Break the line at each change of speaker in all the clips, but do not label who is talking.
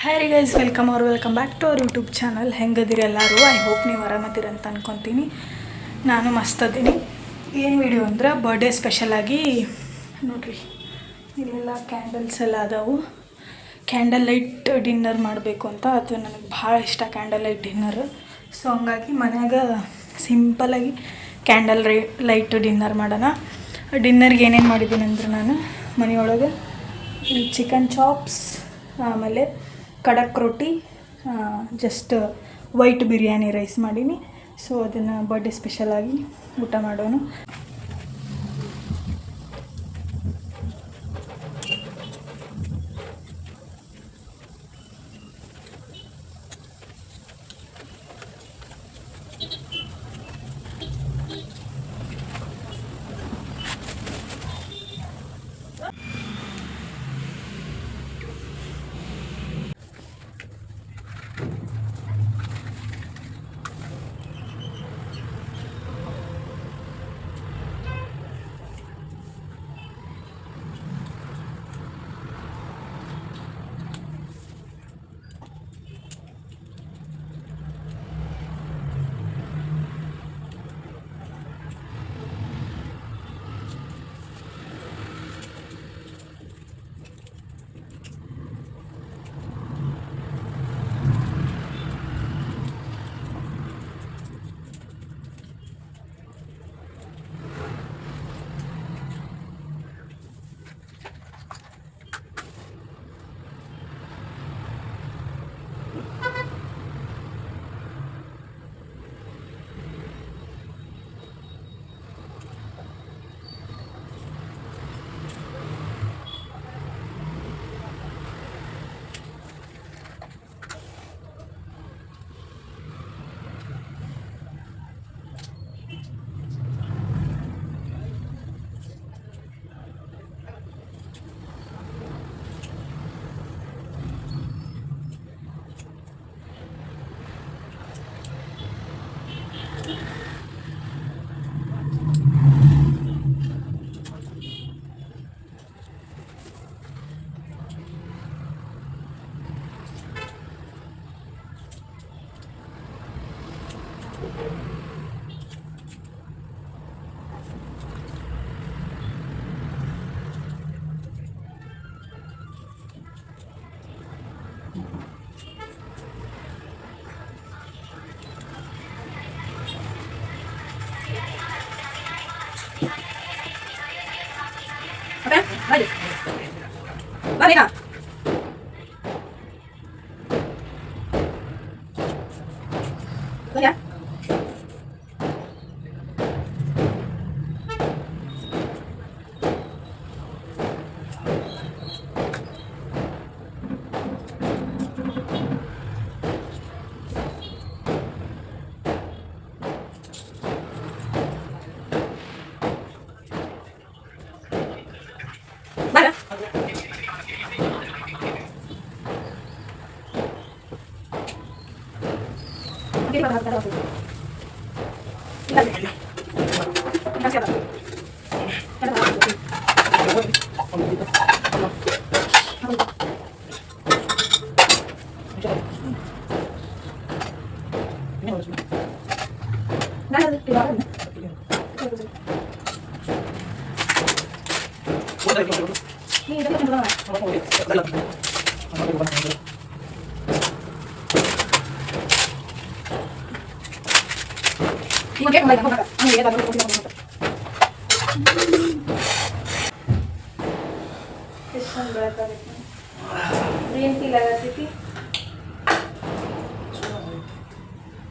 Hi ರೀ guys, welcome back to our YouTube channel. ಹೆಂಗದಿರಿ ಎಲ್ಲರೂ? ಐ ಹೋಪ್ ನೀವು ಆರಾಮದಿರಿ ಅಂತ ಅನ್ಕೊತೀನಿ. ನಾನು ಮಸ್ತ್ ಅದೀನಿ. ಏನು ವಿಡಿಯೋ ಅಂದ್ರೆ ಬರ್ಡೇ ಸ್ಪೆಷಲಾಗಿ ನೋಡ್ರಿ, ಇಲ್ಲೆಲ್ಲ ಕ್ಯಾಂಡಲ್ಸ್ ಎಲ್ಲ ಅದಾವು. ಕ್ಯಾಂಡಲ್ ಲೈಟ್ ಡಿನ್ನರ್ ಮಾಡಬೇಕು ಅಂತ. ಅದು ನನಗೆ ಭಾಳ ಇಷ್ಟ, ಕ್ಯಾಂಡಲ್ ಲೈಟ್ ಡಿನ್ನರ್. ಸೊ ಹಂಗಾಗಿ ಮನ್ಯಾಗ ಸಿಂಪಲಾಗಿ ಕ್ಯಾಂಡಲ್ ಲೈಟ್ ಡಿನ್ನರ್ ಮಾಡೋಣ. ಡಿನ್ನರ್ಗೆ ಏನೇನು ಮಾಡಿದ್ದೀನಿ ಅಂದ್ರೆ, ನಾನು ಮನೆಯೊಳಗೆ ಚಿಕನ್ ಚಾಪ್ಸ್, ಆಮೇಲೆ ಕಡಕ್ ರೊಟ್ಟಿ, ಜಸ್ಟ್ ವೈಟ್ ಬಿರಿಯಾನಿ ರೈಸ್ ಮಾಡೀನಿ. ಸೊ ಅದನ್ನು ಬರ್ಡೇ ಸ್ಪೆಷಲಾಗಿ ಊಟ ಮಾಡೋಣ.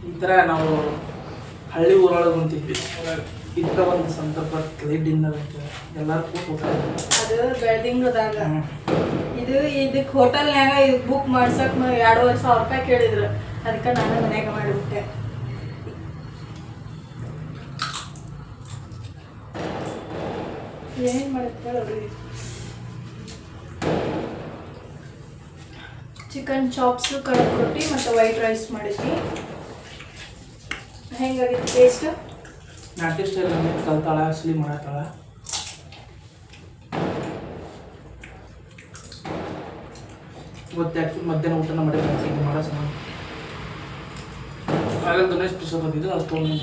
ಈ ಥರ ನಾವು ಹಳ್ಳಿ ಊರೊಳಗೆ ಹೊಂಟಿದ್ವಿ. ಇಂಥ ಒಂದು ಸಂದರ್ಭ ಲೈಟ್ ಡಿನ್ನರ್ ಅಂತ ಎಲ್ಲರೂ ಊಟ
ಅದು ಬೆಳ್ದಿಂಗ್ಳದಾಗ ಇದಕ್ಕೆ ಹೋಟೆಲ್ನಾಗ ಇದು ಬುಕ್ ಮಾಡ್ಸಕ್ 2,500 ರೂಪಾಯಿ ಕೇಳಿದ್ರು. ಅದಕ್ಕೆ ನಾನು ಮನ್ಯಾಗ ಮಾಡಿಬಿಟ್ಟೆ. ಏನ್ ಮಾಡುತ್ತೆ, ಚಿಕನ್ ಚಾಪ್ಸ್, ಕಡಕ್ ರೊಟ್ಟಿ ಮತ್ತು ವೈಟ್ ರೈಸ್ ಮಾಡಿದ್ವಿ. ಹೆಂಗಾಗಿತ್ತು ಟೇಸ್ಟ್?
ನಾಟಿ ಸ್ಟೈಲ್ ಕಲ್ತಾಳ, ಅಸಲಿ ಮಾಡತ್ತಾಳ. ಇವತ್ತು ಆ್ಯಕ್ಚುಲಿ ಮಧ್ಯಾಹ್ನ ಊಟನ ಮಾಡಿದ್ರೆ ಈಗ ಮಾಡೋ ಸಮ ಆಗ ಗಣೇಶ ಪ್ರಸಾದ್ ಬಂದಿದ್ದು ಅಷ್ಟೊಂದು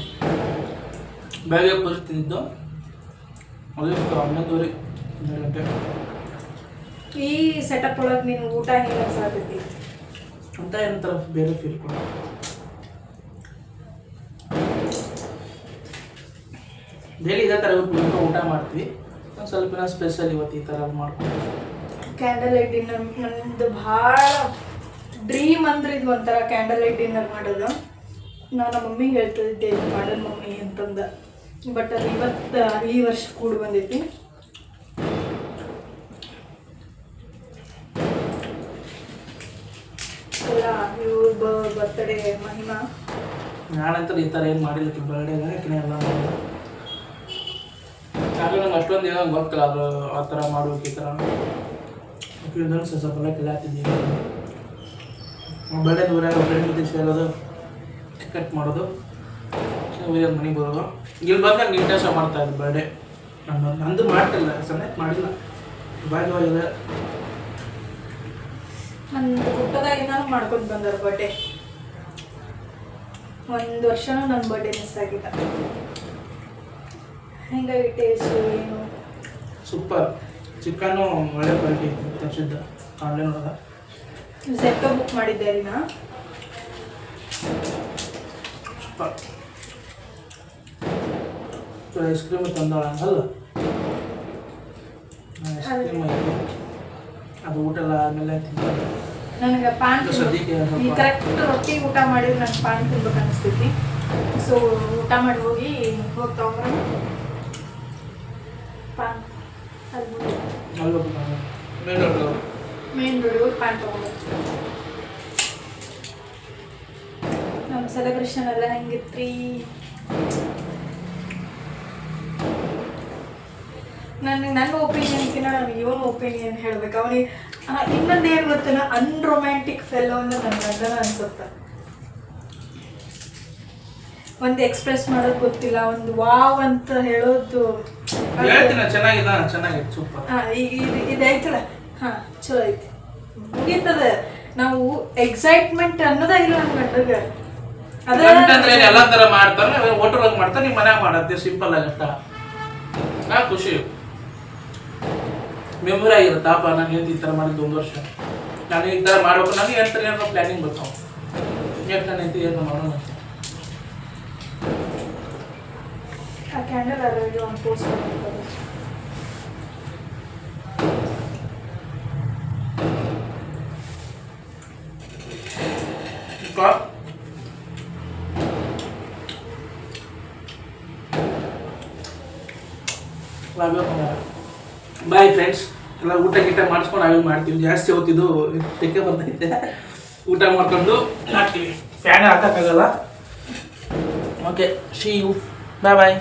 ಬೆಳಗ್ಗೆ ಬರ್ತಿದ್ದು ಅದೇ 11:30 ಗಂಟೆ.
ಈ ಸೆಟಪ್ ಒಳಗೆ ನೀನು ಊಟ ಹೆಂಗೆ ಸಾಧ್ಯತೆ
ಅಂತ ಏನಂತರ ಬೇರೆ ಫೀಲ್ ಕೊಡ. ಡೈಲಿ ಇದೇ ಥರ ಊಟ ಮಾಡ್ತೀವಿ, ಒಂದು ಸ್ವಲ್ಪ ಸ್ಪೆಷಲ್ ಇವತ್ತು ಈ ಥರ ಮಾಡ್ಕೊಂಡು.
ಕ್ಯಾಂಡಲ್ ಲೈಟ್ ಡಿನ್ನರ್ ನಂದು ಭಾಳ ಡ್ರೀಮ್ ಅಂದ್ರೆ ಇದು ಒಂಥರ ಕ್ಯಾಂಡಲ್ ಲೈಟ್ ಡಿನ್ನರ್ ಮಾಡೋದು. ನಾನು ಮಮ್ಮಿಗೆ ಹೇಳ್ತಿದ್ದೆ ಇದು ಮಾಡೋದು ಮಮ್ಮಿ ಅಂತಂದ, ಬಟ್ ಅದು ಇವತ್ತು ಈ ವರ್ಷ ಕೂಡ ಬಂದೈತಿ. ಎಲ್ಲ ಇವ್ರ ಬರ್ತಡೇ ಮಹಿಮಾ.
ನಾನಂತರ ಈ ಥರ ಏನು ಮಾಡಿಲ್ಲ ಬರ್ಡೇಗೆ ಎಲ್ಲ ಮಾಡಿಲ್ಲ. ಆಗ ನಂಗೆ ಅಷ್ಟೊಂದು ಏನೋ ಗೊತ್ತಿಲ್ಲ ಅದು ಆ ಥರ ಮಾಡ್ಬೇಕು ಈ ಥರ ಇದನ್ನು ಸ್ವಲ್ಪ ಎಲ್ಲ ಕಲಿಯಾತಿದ್ದೀನಿ. ಬರ್ಡೇ ಊರಾಗ ಫ್ರೆಂಡ್ ಜೊತೆ ಸೇರೋದು, ಕಟ್ ಮಾಡೋದು, ಊರಿಗೆ ಮನೆಗೆ ಬರೋದು. ಇಲ್ಲಿ ಬಂದಾಗ ನೀಟಾಗಿ ಮಾಡ್ತಾ ಇದ್ದು ಬರ್ಡೇ. ನಂದು ಮಾಡ್ತಿಲ್ಲ, ಸಮೇತ ಮಾಡಿಲ್ಲ. ಇವಾಗೆಲ್ಲ
ಒಂದು ಹುಟ್ಟದಾಗಿಂದ ಮಾಡ್ಕೊಂಡು ಬಂದಾರ ಬರ್ಡೇ. ಒಂದು ವರ್ಷನೂ ನನ್ನ ಬರ್ಡೇ ಮಿಸ್ ಆಗಿಲ್ಲ. ಹಿಂಗಾಗಿ ಟೇಸ್ಟು ಏನು
ಸೂಪರ್. ಚಿಕನ್ನು ಒಳ್ಳೆ ಕ್ವಾಲಿಟಿ ತರಿಸಿದ್ದ ಆನ್ಲೈನ್ ಒಳಗೆ.
ಝೆಪ್ಟೋ ಬುಕ್ ಮಾಡಿದ್ದೆ ರೀ ನಾ.
ಸೂಪರ್. ಐಸ್ ಕ್ರೀಮ್ ತಂದಾಳ ಅಲ್ಲ, ಐಸ್ ಕ್ರೀಮ್ ಅದು ಊಟ ಎಲ್ಲ ಆದಮೇಲೆ ತಿಂತಾರೆ.
ನನಗೆ ಪಾನ್
ಸದ್ಯಕ್ಕೆ
ಈ ಕರೆಕ್ಟ್ ರೊಟ್ಟಿ ಊಟ ಮಾಡಿದ್ರೆ ನಂಗೆ ಪಾನ್ ತಿನ್ಬೇಕು ಅನಿಸ್ತೈತಿ. ಸೊ ಊಟ ಮಾಡಿ ಹೋಗ್ತಾ ಪಾನ್ ಅಲ್ಲಿ ಮೇನ್ ರೋಡ್ ಪಾನ್ ತೊಗೊಂಡು. ನಮ್ಮ ಸೆಲೆಬ್ರೇಷನ್ ಎಲ್ಲ ಹೆಂಗಿತ್ರಿ? ನನ್ನ ಒಪಿನಿಯನ್ಕಿನ್ನ ನನಗೆ ಇವನು ಒಪಿನಿಯನ್ ಹೇಳ್ಬೇಕು. ಅವನಿಗೆ ಇನ್ನೊಂದು ಏನು ಗೊತ್ತೇನ, ಅನ್ರೊಮ್ಯಾಂಟಿಕ್ ಫೆಲೋ ಅನ್ನೋ ನನಗೆ ಅದನ್ನ ಅನ್ಸುತ್ತೆ. ಒಂದು ಎಕ್ಸ್ಪ್ರೆಸ್ ಮಾಡೋದು ಗೊತ್ತಿಲ್ಲ, ಒಂದು ವಾವ್ ಅಂತ ಹೇಳೋದು
ಚೆನ್ನಾಗಿತ್ತು ಸೂಪರ್.
ಈಗ ಇದು ಐತಲ್ಲ, ಹಾಂ ಚಲೋ ಐತಿ, ಮುಗೀತದ. ನಾವು ಎಕ್ಸೈಟ್ಮೆಂಟ್ ಅನ್ನೋದೇ ಇಲ್ಲ ನಮ್ಮ ಗಂಡಗೆ.
ಅದೇ ಎಲ್ಲ ಥರ ಮಾಡ್ತಾರೆ, ಹೋಟೆಲ್ ಮಾಡ್ತಾರೆ, ನಿಮ್ಮ ಮನ್ಯಾಗ ಮಾಡತ್ತೆ ಸಿಂಪಲ್ ಆಗತ್ತ. ಖುಷಿ ಮೆಮೊರಿ ಆಗಿರುತ್ತಪ್ಪ. ನಾನು ಏನು ಈ ಥರ ಮಾಡಿದ್ದು 1 ವರ್ಷ, ನಾನು ಈ ಥರ ಮಾಡ್ಬೇಕು. ನನಗೆ ಏನೋ ಪ್ಲ್ಯಾನಿಂಗ್ ಬರ್ತಾವೆ, ಏನು ನಾನು ಏನು ಮಾಡೋಣ.
ಆ ಕ್ಯಾಂಡಲ್ ಆಲ್ರೆಡಿ ಒಂದು ಪೋಸ್ಟ್ ಮಾಡಿರ್ತಾರೆ.
ಬಾಯ್ ಫ್ರೆಂಡ್ಸ್, ಎಲ್ಲ ಊಟ ಗೀಟ ಮಾಡಿಸ್ಕೊಂಡು ನಾವೇನು ಮಾಡ್ತೀವಿ. ಜಾಸ್ತಿ ಹೊತ್ತಿದ್ದು ತೆಕ್ಕೆ ಬರ್ತೈತೆ, ಊಟ ಮಾಡ್ಕೊಂಡು ಮಾಡ್ತೀವಿ. ಫ್ಯಾನ್ ಹಾಕೋಕ್ಕಾಗಲ್ಲ. Okay, see you, bye bye.